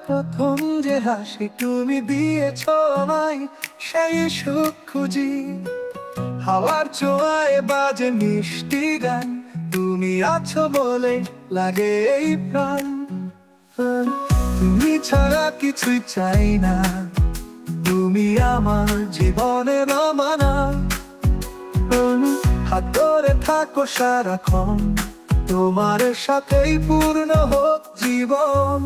প্রথম যে হাসি তুমি দিয়েছ আমায়, সেই সুখ খুঁজি। হাওয়ার ছোঁয়ায় বাজে মিষ্টি গান, তুমি আছো বলে লাগে এই প্রাণ। তুমি ছাড়া কিছুই চাই না, তুমি আমার জীবনের মানা। হাত ধরে থাকো সারাক্ষণ, তোমার সাথেই পূর্ণ হোক জীবন।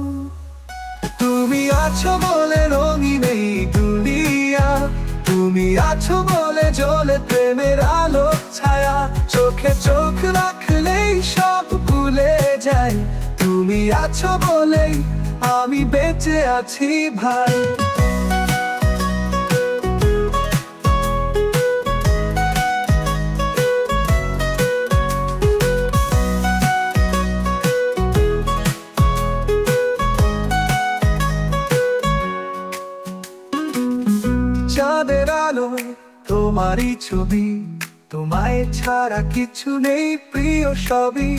তুমি আছো বলে রঙিন এই দুনিয়া, তুমি আছো বলে জ্বলে প্রেমের আলো ছায়া। চোখে চোখ রাখলেই সব ভুলে যাই, তুমি আছো বলেই আমি বেঁচে আছি ভাই। চাঁদের আলোয় তোমারই ছবি, তোমায় ছাড়া কিছু নেই প্রিয় সবই।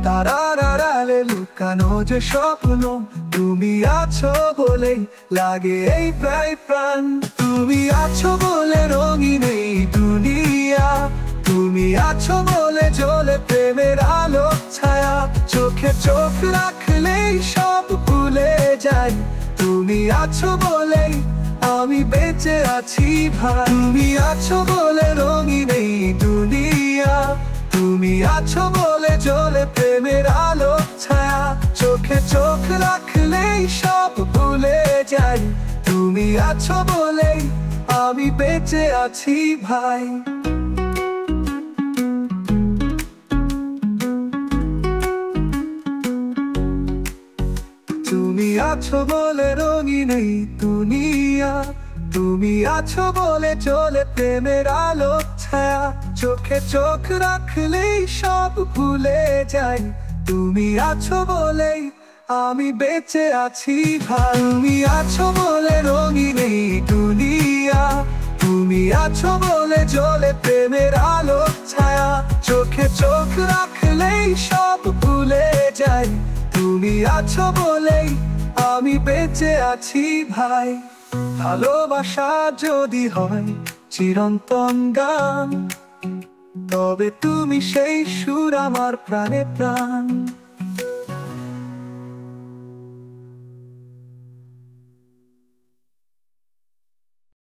তারার আড়ালে লুকানো যে স্বপ্ন, তুমি আছো বলেই লাগে এই প্রাণ। তুমি আছো বলে রঙিন এই দুনিয়া, তুমি আছো বলে জ্বলে প্রেমের আলো ছায়া। চোখে চোখ রাখলেই সব ভুলে যাই, তুমি আছো বলেই আমি বেঁচে আছি ভাই। তুমি আছো বলে রঙিন এই দুনিয়া, তুমি আছো বলে জ্বলে প্রেমের আলো ছায়া। চোখে চোখ রাখলেই সব ভুলে যাই, তুমি আছো বলেই আমি বেঁচে আছি ভাই। তুমি আছো বলে রঙিন এই দুনিয়া, তুমি আছো বলে চলে প্রেমের আলো ছায়া। চোখে চোখ রাখলেই সব ভুলে যাই, তুমি আছো বলেই আমি বেঁচে আছি ভাই। তুমি আছো বলে রঙিন এই দুনিয়া, তুমি আছো বলে জ্বলে প্রেমের আলো ছায়া। চোখে চোখ রাখলেই সব ভুলে যাই, তুমি আছো বলেই আমি বেঁচে আছি ভাই। ভালোবাসা যদি হয় চিরন্তন গান, তবে তুমি সেই সুর আমার প্রাণে প্রাণ।